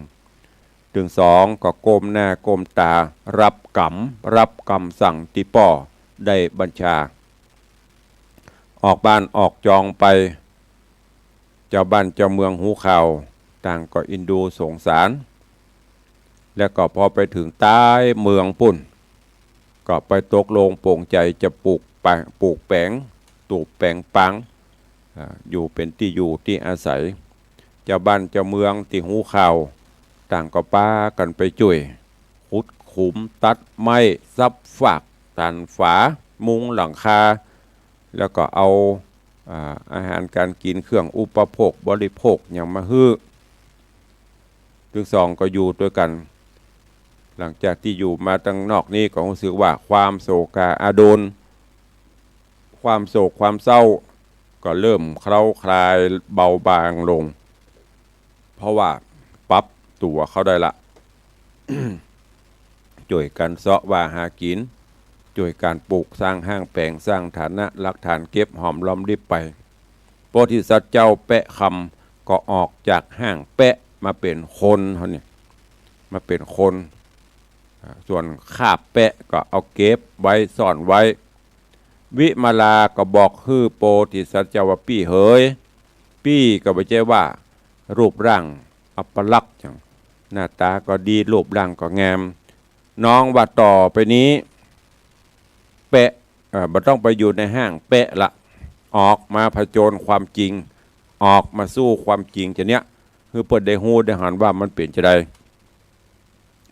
ถึง2ก็ก้มหน้าก้มตารับกรรมสั่งที่พ่อได้บัญชาออกบ้านออกจองไปเจ้าบ้านเจ้าเมืองหูข่าวต่างก็อินดูสงสารแล้วก็พอไปถึงใต้เมืองปุ่นก็ไปตกลงโปร่งใจจะปลูกแปลงตูบแปลงปังอยู่เป็นที่อยู่ที่อาศัยเจ้าบ้านเจ้าเมืองที่หูข่าวต่างก็ป้ากันไปช่วยขุดขุมตัดไม้ซับฝากตันฝามุงหลังคาแล้วก็เอาอาหารการกินเครื่องอุปโภคบริโภคอย่างมาฮื้อถึง2ก็อยู่ด้วยกันหลังจากที่อยู่มาตั้งนอกนี้ก็รู้สึกว่าความโศกอาดูลความโศกความเศร้าก็เริ่มเคล้าคลายเบาบางลงเพราะว่าปรับตัวเขาได้ละ ช่วยกันเสาะว่าหากินช่วยการปลูกสร้างห้างแปลงสร้างฐานะหลักฐานเก็บหอมล้อมริบไปโพธิสัตว์เจ้าแปะคำก็ออกจากห้างแปะมาเป็นคนเขาเนี่ยมาเป็นคนส่วนคาบแปะก็เอาเก็บไว้ซ่อนไว้วิมาลาก็บอกฮือโพธิสัตว์เจ้าว่าปี้เฮยปี้ก็ไม่ใช่ว่ารูปร่างอัปลักษณ์อย่างหน้าตาก็ดีรูปร่างก็งามน้องว่าต่อไปนี้แปะบ่ต้องไปอยู่ในห้างแปะละออกมาผจญความจริง ออกมาสู้ความจริงจะเนี้ยคือเปิดได้ฮู้ได้หันว่ามันเปลี่ยนจะได้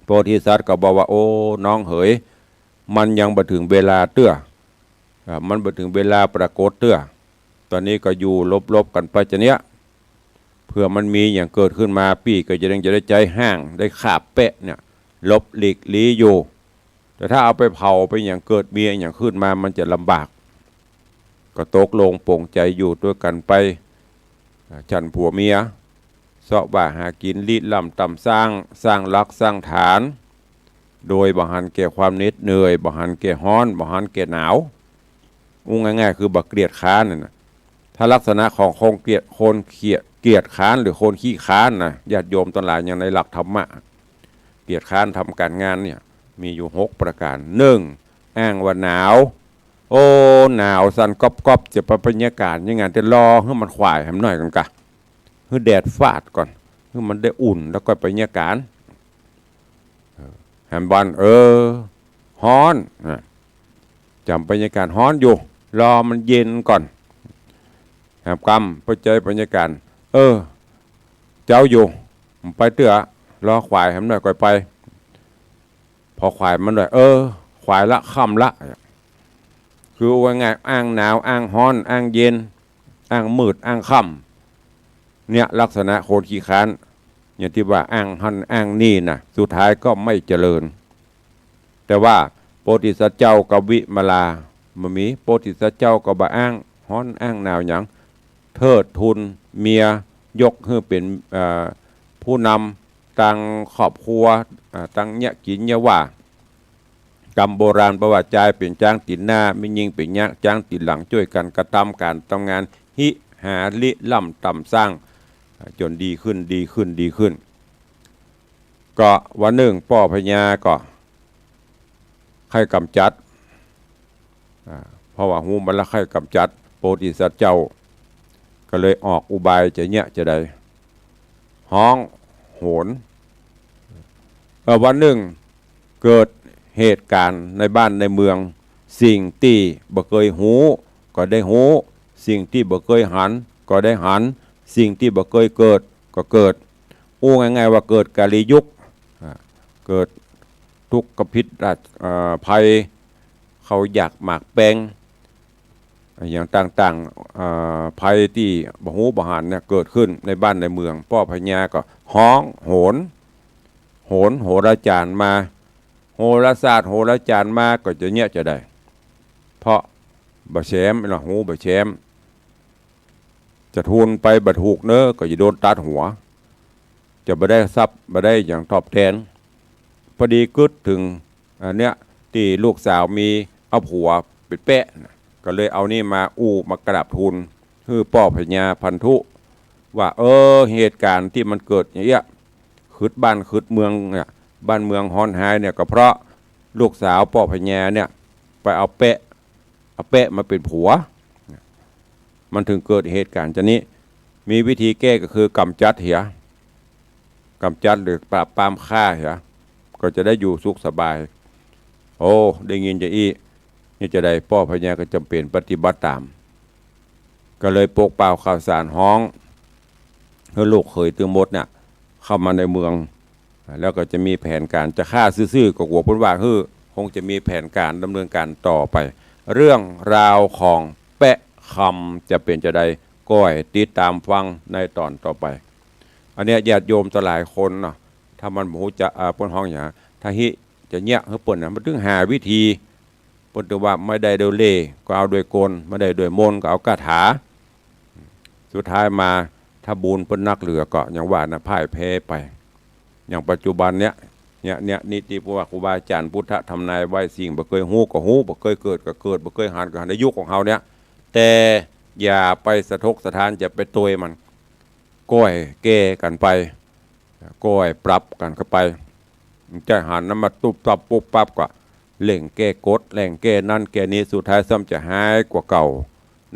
โพธิสัตว์ก็บอกว่าโอ้น้องเหยมันยังบ่ถึงเวลาเตื้อมันบ่ถึงเวลาปรากฏเตื้อตอนนี้ก็อยู่ลบๆกันไปจะเนี้ยเพื่อมันมีอย่างเกิดขึ้นมาพี่ก็จะได้ใจห้างได้ขาบเปะเนี่ยลบหลีกลี้อยู่แต่ถ้าเอาไปเผาไปอย่างเกิดมีอย่างขึ้นมามันจะลำบากก็ตกลงปลงใจอยู่ด้วยกันไปฉันผัวเมียเสาะบ่าหากินลีดลำต่ำสร้างรักสร้างฐานโดยบ่หันแก่ความเหน็ดเหนื่อยบ่หันแก่ฮ้อนบ่หันแก่หนาวง่ายๆคือบ่เกลียดค้านน่ะถ้าลักษณะของคนเกลียดค้านหรือคนขี้ค้านนะญาติโยมตอนหลายอย่างในหลักธรรมะเกลียดค้านทำการงานเนี่ยมีอยู่6ประการ1อ้างว่าหนาวโอ้หนาวสั่นก๊อบจะบรรยากาศยังไงจะรอให้มันควายให้มันหน่อยกันกะให้แดดฟาดก่อนให้มันได้อุ่นแล้วก็บรรยากาศแฮมบันฮ้อนจำบรรยากาศฮ้อนอยู่รอมันเย็นก่อนแฮมกำไปใจบรรยากาศเจ้าอยู่ไปเตื้อรอควายให้มันหน่อยก่อนไปพอควายมันหน่อยควายละค่ำละคือว่าไงอ้างหนาวอ้างฮ้อนอ้างเย็นอ้างมืดอ้างค่ำเนี่ยลักษณะโคตรขี้ค้านอย่างที่ว่าอ้างหันอ้างนี่นะสุดท้ายก็ไม่เจริญแต่ว่าโพธิสัตว์เจ้ากับวิมาลามันมีโพธิสัตว์เจ้ากับบ่อ้างฮ้อนอ้างหนาวอย่างเทิดทุนเมียยกให้เป็นผู้นำตั้งครอบครัวตั้งเนี่ยกินเนี่ยว่ากรรมโบราณประวัติใจเป็นจ้างติดหน้าไม่ยิงเป็นยักจ้างติดหลังช่วยกันกระทำการทำงานหิหาลิล่ำต่ำสร้างจนดีขึ้นก็วันหนึ่งพ่อพญาก็ใครกำจัดเพราะว่าหูมันละใครกำจัดโพธิสัตว์เจ้าก็เลยออกอุบายจะได้ห้องโหนวันหนึ่งเกิดเหตุการณ์ในบ้านในเมืองสิ่งที่บ่เคยหูก็ได้หูสิ่งที่บ่เคยหันก็ได้หันสิ่งที่บ่เคยเกิดก็เกิดง่ายๆว่าเกิดกาลียุคเกิดทุกขพิษภัยเขาอยากหมากแปลงอย่างต่างๆภัยที่บ่หูบ่หันเนี่ยเกิดขึ้นในบ้านในเมืองพ่อพญาก็ห้องโหนโหราจารย์มาโหราศาสตร์โหราจารย์มาก็จะได้เพราะบะแชมเนาะหูบะแชมจะทุนไปบัดถูกเนอะก็จะโดนตัดหัวจะบ่ได้ทรัพย์บ่ได้อย่างตอบแทนพอดีกึดถึงเนี้ยที่ลูกสาวมีเอาผัวเป็นแปะก็เลยเอานี่มามากราบทูลคือพ่อพญาพันธุว่าเหตุการณ์ที่มันเกิดอย่างเงี้ยขึ้นบ้านขึ้นเมืองเนี่ยบ้านเมืองฮอนหายเนี่ยก็เพราะลูกสาวพ่อพญาเนี่ยไปเอาแปะมาเป็นผัวมันถึงเกิดเหตุการณ์นี้มีวิธีแก้ก็คือกำจัดกำจัดหรือปราบปรามฆ่าก็จะได้อยู่สุขสบายได้ยินนี่จะได้พ่อพญาก็จำเป็นปฏิบัติตามก็เลยปกเป่าข่าวสารห้องเพื่อลูกเคยตึงมดเนี่ยเข้ามาในเมืองแล้วก็จะมีแผนการจะฆ่าซื่อๆกับหัวพ้นว่าคงจะมีแผนการดำเนินการต่อไปเรื่องราวของแปะคำจะเป็นจะได้ก้อยติดตามฟังในตอนต่อไปอันนี้ญาติโยมหลายคนเนาะถ้ามันหูจะพ้นห้องอย่างถ้าจะเนี้ยเปิ่นมันถึงหาวิธีเปิ่นว่าไม่ได้โดยเล่ก็เอาโดยกลไม่ได้โดยมนก็เอาคาถาสุดท้ายมาถ้าบุญเป็นนักเหลือก็อย่างว่านะพ่ายแพ้ไปอย่างปัจจุบันเนี้ยนิติพวกครูบาอาจารย์พุทธทำนายไว้สิ่งบ่เคยหูก็หูบ่เคยเกิดก็เกิดบ่เคยหันก็หันในยุคของเขาเนี้ยแต่อย่าไปสะทกสะท้านจะไปตัวมันก้อยแก้กันไปก้อยปรับกันเข้าไปจะหันน้ำมาตุบตับปุ๊บปั๊บก็เล่งแก้กดแหล่งแก้นั่นแก้นี้สุดท้ายซ้ำจะหายกว่าเก่า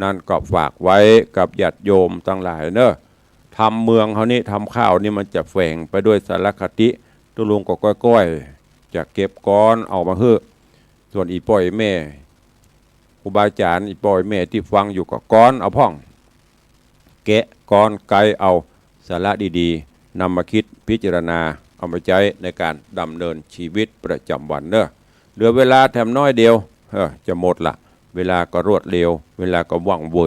นั่นก็ฝากไว้กับญาติโยมทั้งหลายเนอะทำเมืองเขานี่ทำข้าวนี่มันจะแฝงไปด้วยสารคติตุลุงก็ก้อยจะเก็บก้อนเอามาส่วนอีป่อยแม่ครูบาอาจารย์อีป่อยแม่ที่ฟังอยู่ก็ก้อนเอาพ่องแกะ ก้อนไกด์เอาสาระดีๆนำมาคิดพิจารณาเอามาใช้ในการดำเนินชีวิตประจำวันเนอะเหลือเวลาแถมน้อยเดียวจะหมดละเวลาก็รวดเร็วเวลาก็ว่องไว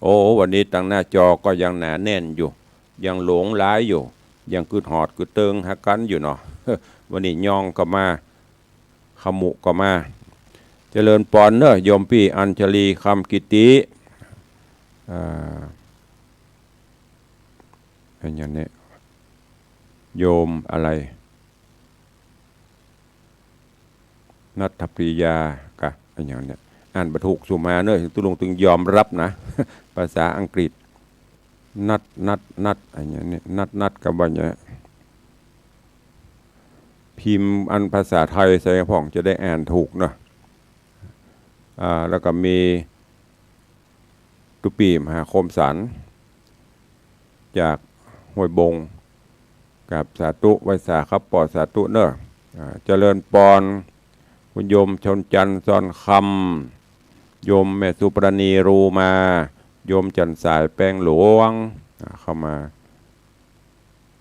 โอ้วันนี้ตั้งหน้าจอก็ยังหนาแน่นอยู่ยังหลงหลายอยู่ยังกึดหอดกึดเติงหักกันอยู่เนาะวันนี้ย่องก็มาขมุก็มาเจริญปอนเนอะโยมพี่อัญชลีคำกิติอย่างนี้โยมอะไรนัทปริยากะอย่างนี้อ่านบรรทุกสุมาเนอะตุลงตึงยอมรับนะ ภาษาอังกฤษนัดอย่างนี้นัดกับว่าอย่างนี้พิมพ์อันภาษาไทยใส่พ่องจะได้อ่านถูกเนาะแล้วก็มีตุปีมหาคมสันจากห้วยบงกับสาธุไวสาครับปอสาธุเนอะเจริญปอนคุณโยมชนจันทร์ซอนคำโยมแม่สุปรณีรูมาโยมจันสายแป้งหลวงเข้ามา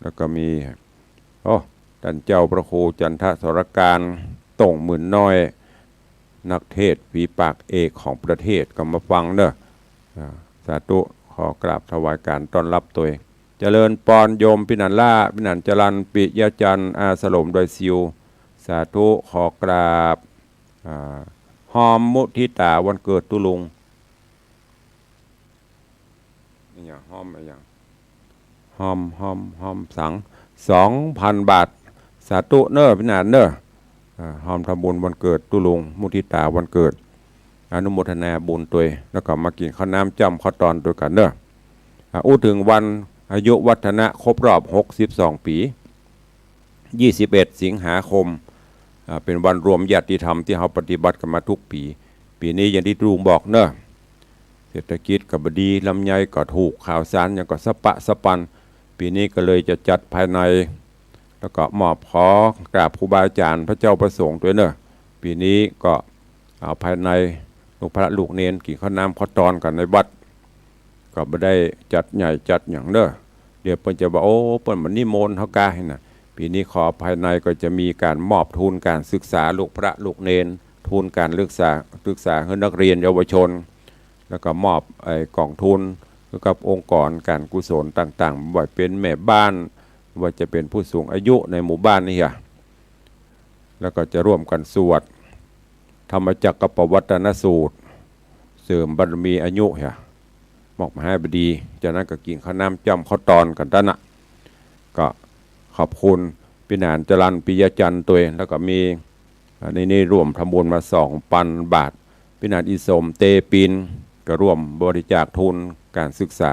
แล้วก็มีท่านเจ้าพระครูจันทสรการต่งหมื่นน้อยนักเทศฝีปากเอกของประเทศก็มาฟังเนอะสาธุขอกราบถวายการต้อนรับตัวเองเจริญปอนโยมพินันล่าพินันจรันปิยจันทร์อาสลมโดยซิวสาธุขอกราบหอมมุทิตาวันเกิดตุลุงอย่างหอมอย่างหอมสัง 2,000 บาทสาธุเนอพินันเนอหอมทำบุญวันเกิดตุลุงมุทิตาวันเกิดอนุโมทนาบุญตัวแล้วก็มากินข้าวน้ำจำข้าวตอนตัวกันเนอะอู้ถึงวันอายุวัฒนะครบรอบ62 ปี21 สิงหาคมเป็นวันรวมญาติธรรมที่เราปฏิบัติกันมาทุกปีนี้อย่างที่ลุงบอกเนอะเศรษฐกิจกับบดีลำไยก็ถูกข่าวสารอย่างก็สปันปีนี้ก็เลยจะจัดภายในแล้วก็มอบขอกราบครูบาอาจารย์พระเจ้าประสงค์ด้วยเนอะปีนี้ก็เอาภายในลูกพระลูกเนนกินข้าวน้ำข้าวตอนกันในวัดก็ไม่ได้จัดใหญ่จัดอย่างเนอะเดี๋ยวเพิ่นจะบอกเพิ่นมันนิมนต์เฮากาให้นะปีนี้ขอภายในก็จะมีการมอบทุนการศึกษาลูกพระลูกเนนทุนการศึกษาให้นักเรียนเยาวชนแล้วก็มอบกล่องทุนกับองค์กรการกุศลต่างๆว่าเป็นแม่บ้านว่าจะเป็นผู้สูงอายุในหมู่บ้านนี่ค่ะแล้วก็จะร่วมกันสวดธรรมจักรปวัตนสูตรเสริมบารมีอายุค่ะมอกมหาบดีจากนั้นก็กินข้าวน้ำจ้ำข้าวตอนกันตั้นนะก็ขอบคุณพินานจรันปิยจันทร์ตัวเองแล้วก็มีในนี้ร่วมทำบุญมา 2,000 บาทพินานอิสมเตปินก็ร่วมบริจาคทุนการศึกษา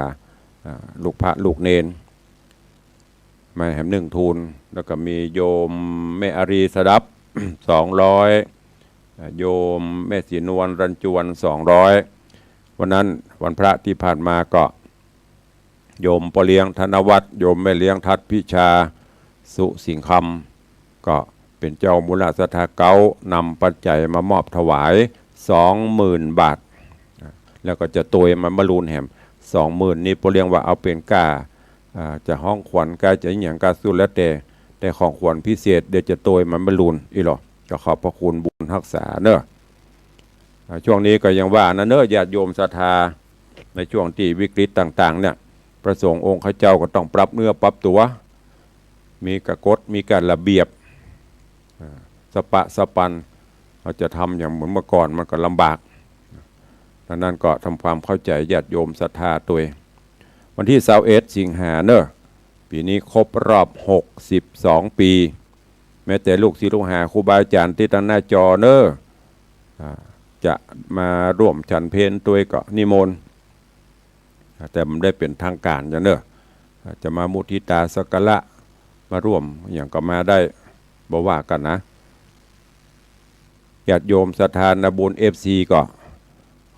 ลูกพระลูกเนนมาแหม1 ทุนแล้วก็มีโยมแม่อารีสดับ 200โยมแม่ศรีนวลรันจวน200วันนั้นวันพระที่ผ่านมาก็โยมปเลี้ยงธนวัฒน์โยมแม่เลี้ยงทัดพิชาสุสิงคำก็เป็นเจ้ามูลสถาเก้านำปัจจัยมามอบถวาย 20,000 บาทแล้วก็จะตัวมันบรรลุนแหม 20,000 นี้ปเลี้ยงว่าเอาเป็นกาจะห้องขวัญกาจะอย่างกาสุดแล้วแต่ของขวัญพิเศษเดี๋ยวจะตัวมันบรรลุนอีหรอก็ขอบพระคุณบุญรักษาเนอะช่วงนี้ก็ยังว่านะเนอะญาติโยมศรัทธาในช่วงที่วิกฤตต่างๆเนี่ยประสงค์องค์ข้าเจ้าก็ต้องปรับเนื้อปรับตัวมีกฎมีการระเบียบสปันเราจะทำอย่างเหมือนเมื่อก่อนมันก็ลำบากดังนั้นก็ทำความเข้าใจญาติโยมศรัทธาตัวเองวันที่21 สิงหาเนอะปีนี้ครบรอบ62 ปีแม้แต่ลูกศิษย์ลูกหาครูบาอาจารย์ที่ตั้งหน้าจอเนอะจะมาร่วมฉันเพลตัวก็นิมนต์แต่มันได้เป็นทางการอย่างเนอะจะมามุทิตาสักการะมาร่วมอย่างก็มาได้บอกว่ากันนะญาติโยมศรัทธาบุญFCก็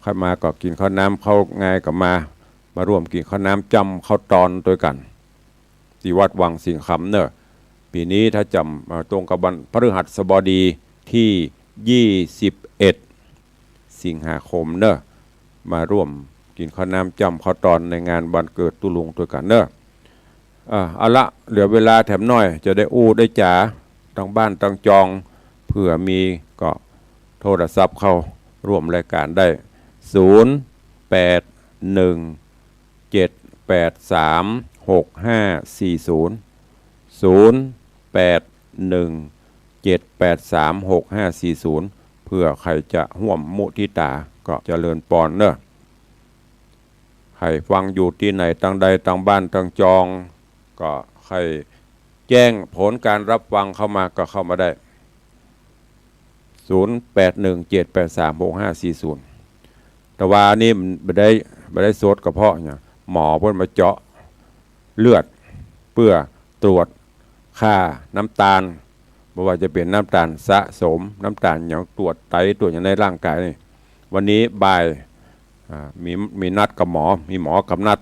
เข้ามาก็กินข้าวน้ำเข้าง่ายก็มาร่วมกินข้าวน้ำจำข้าวตอนด้วยกันที่วัดวังสิงคำเนอะปีนี้ถ้าจำตรงกับวันพฤหัสบดีที่21 สิงหาคมเนอะมาร่วมกิ กินข้าวน้ำจำข้าวตอนในงานวันเกิดตุลุงตัวกันเนอะเอาละเหลือเวลาแถมน้อยจะได้อู้ได้จ๋าตั้งบ้านตั้งจองเผื่อมีก็โทรศัพท์เข้าร่วมรายการได้0817836540เพื่อใครจะห่วมมุทิตาก็เจริญปอนเนอะใครฟังอยู่ที่ไหนตั้งใดตั้งบ้านตั้งจองก็ใครแจ้งผลการรับฟังเข้ามาก็เข้ามาได้0817836540แต่ว่านี่มันไม่ได้โซดกระเพาะเนี่ยหมอเพิ่นมาเจาะเลือดเพื่อตรวจค่าน้ำตาลไม่ว่าจะเป็นน้ำตาลสะสมน้ำตาลอย่างตรวจไตตรวจอย่างในร่างกายนี่วันนี้บ่ายมีนัดกับหมอมีหมอกับนัด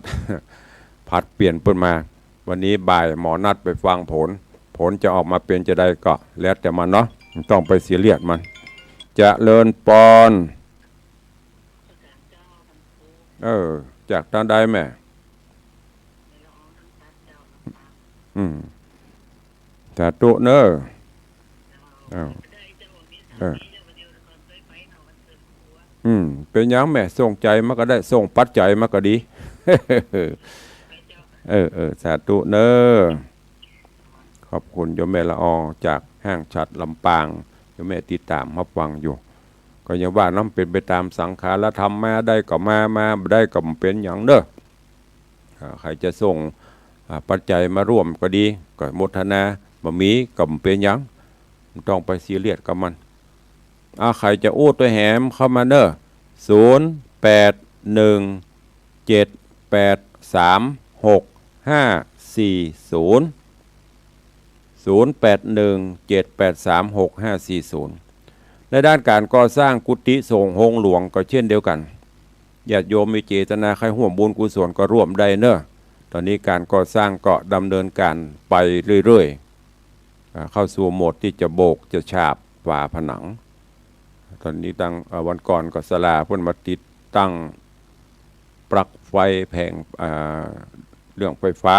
ผัดเปลี่ยนเพิ่นมาวันนี้บ่ายหมอนัดไปฟังผลจะออกมาเป็นจะได้ก็แล้วแต่มันเนาะต้องไปเสียเลียดมันจะเลินปอนจากทางใดแม่สาธุเนอะเป็นยังแม่ส่งใจมันก็ได้ส่งปัจจัยมันก็ดี สาธุเนอะขอบคุณโยมแม่ละอองจากห้างฉัดลำปางโยมแม่ติดตามมาฟังอยู่ก็ยังว่าน้ำเป็นไปตามสังขารธรรมมาได้ก็มาได้ก็เป็นอย่างเด้อใครจะส่งปัจจัยมาร่วมก็ดีก็โมทนาบ่มีก็เป็นอย่างต้องไปซีเรียสกับมันใครจะอู้ตัวแหมเข้ามาเนอะ0817836540ในด้านการก่อสร้างกุฏิสงฆ์โฮงหลวงก็เช่นเดียวกันญาติโยมมีเจตนาใครร่วมบุญกุศลก็ร่วมได้เนอะตอนนี้การก่อสร้างก็ดำเนินการไปเรื่อยๆเข้าสู่โหมดที่จะโบกจะฉาบฝาผนังตอนนี้ตั้งวันก่อนก็ศาลาเพิ่นมาติดตั้งปลั๊กไฟแผงเรื่องไฟฟ้า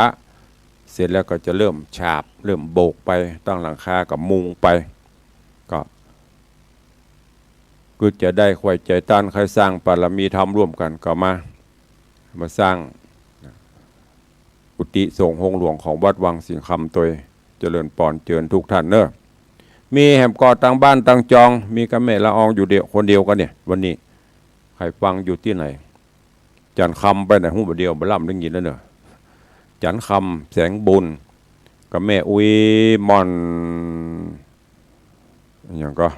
เสร็จแล้วก็จะเริ่มฉาบเริ่มโบกไปตั้งหลังคากับมุงไปก็คือจะได้ควายใจต้านใครสร้างบารมีธรรมร่วมกันก็มาสร้างกุฏิสงฆ์โฮงหลวงของวัดวังสิงคำตัวเจริญปอนเจิญทุกท่านเนอะมีแหมกอตั้งบ้านตั้งจองมีกระแม่ละอองอยู่เดียวคนเดียวกันเนี่ยวันนี้ใครฟังอยู่ที่ไหนจันคำไปไหนหูเดียวบล่ำได้ยินแล้วเนอะจันคำแสงบุญกับแม่อุ้ยมอนอย่างก็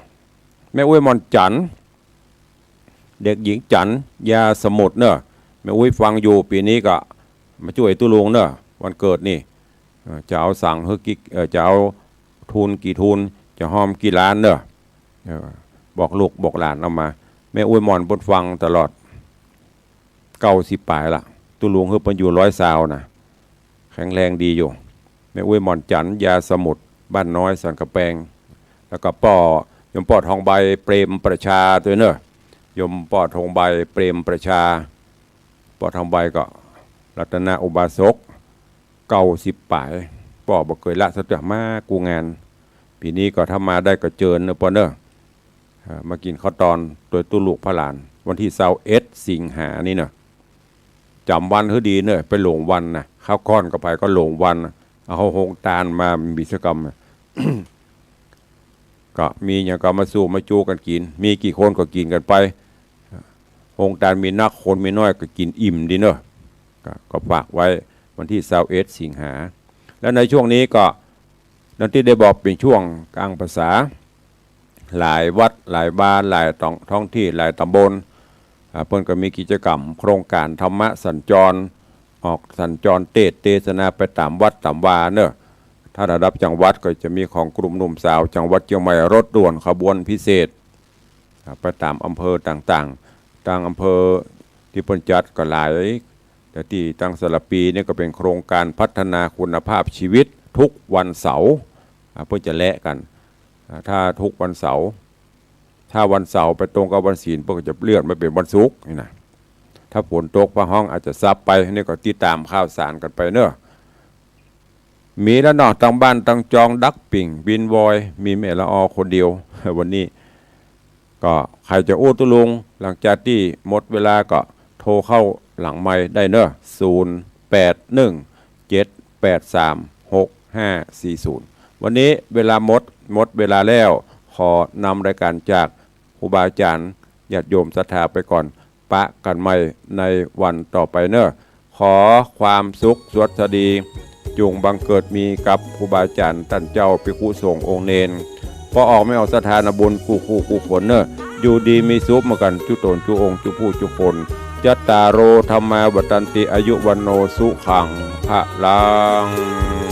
แม่อุ้ยมอนจันเด็กหญิงจันยาสมุทรเนอะแม่อุ้ยฟังอยู่ปีนี้ก็มาช่วยตุลุงเนอะวันเกิดนี่จะเอาสั่งเฮกิจะเอาทุนกี่ทุนจะหอมกี่ล้านเนอะบอกลูกบอกหลานเอามาแม่อุ้ยมอนบนฟังตลอด90 ปลายละตุลุงเฮเป็นอยู่100 นะแข็งแรงดีอยู่แม่อุ้ยมอนจันยาสมุทรบ้านน้อยสันกระแปงแล้วก็ยมปอทองใบเปรมประชาตัวเนอะยมปอทองใบเปรมประชาปอทองใบก็รัตนาอุบาสก90 ปลายปอบอกเคยละสักมากูงานปีนี้ก็ถ้ามาได้ก็เจิญเนอะปอเนอะมากินข้าวตอนโดยตุลุพระหลานวันที่21 สิงหานี่เนอะจำวันคือดีเนอะไปหลงวันนะข้าวก้อนกับไปก็หลงวันเอาหงตาลมาบิศกรรม ก็มีอย่างก็มาสู้มาจูกันกินมีกี่คนก็กินกันไปหงตาลมีนักคนมีน้อยก็กินอิ่มดีเนอะก็ฝากไว้วันที่21 สิงหาแล้วในช่วงนี้ก็ดังที่ได้บอกเป็นช่วงกลางภาษาหลายวัดหลายบ้านหลายท้องที่หลายตำบลเพิ่นก็มีกิจกรรมโครงการธรรมะสัญจรออกสัญจรเทศนาไปตามวัดตามวาเนอะถ้าระดับจังหวัดก็จะมีของกลุ่มหนุ่มสาวจังหวัดเชียงใหม่รถด่วนขบวนพิเศษไปตามอำเภอต่างๆต่างอำเภอที่เพิ่นจัดก็หลายแต่ที่ตั้งสลับปีนี่ก็เป็นโครงการพัฒนาคุณภาพชีวิตทุกวันเสาร์เพื่อจะแลกกันถ้าทุกวันเสาร์ถ้าวันเสาร์ไปตรงกับวันศีลเพื่อจะเลื่อนมาเป็นวันศุกร์นี่นะ ถ้าฝนตกฟ้าห้องอาจจะซับไปนี่ก็ติดตามข่าวสารกันไปเนอะมีแล้วเนาะตั้งบ้านตั้งจองดักปิ่งบินวอยมีแม่ละออคนเดียว วันนี้ก็ใครจะอู้ตุลุงหลังจากที่หมดเวลาก็โทรเข้าหลังไมค์ได้เนอะ0817836540วันนี้เวลาหมดเวลาแล้วขอนำรายการจากครูบาอาจารย์ญาติโยมศรัทธาไปก่อนปะกันใหม่ในวันต่อไปเนอะขอความสุขสวัสดีจงบังเกิดมีกับครูบาอาจารย์ท่านเจ้าภิกขุสงฆ์องค์เนนพอออกไม่เอาสถานบุญคู่ผลเนอะอยู่ดีมีสุขมากันจุตนจุองค์จุผู้จุคนจัตตารโอธรรมาวัฏันติอายุวันโนสุขังพะลัง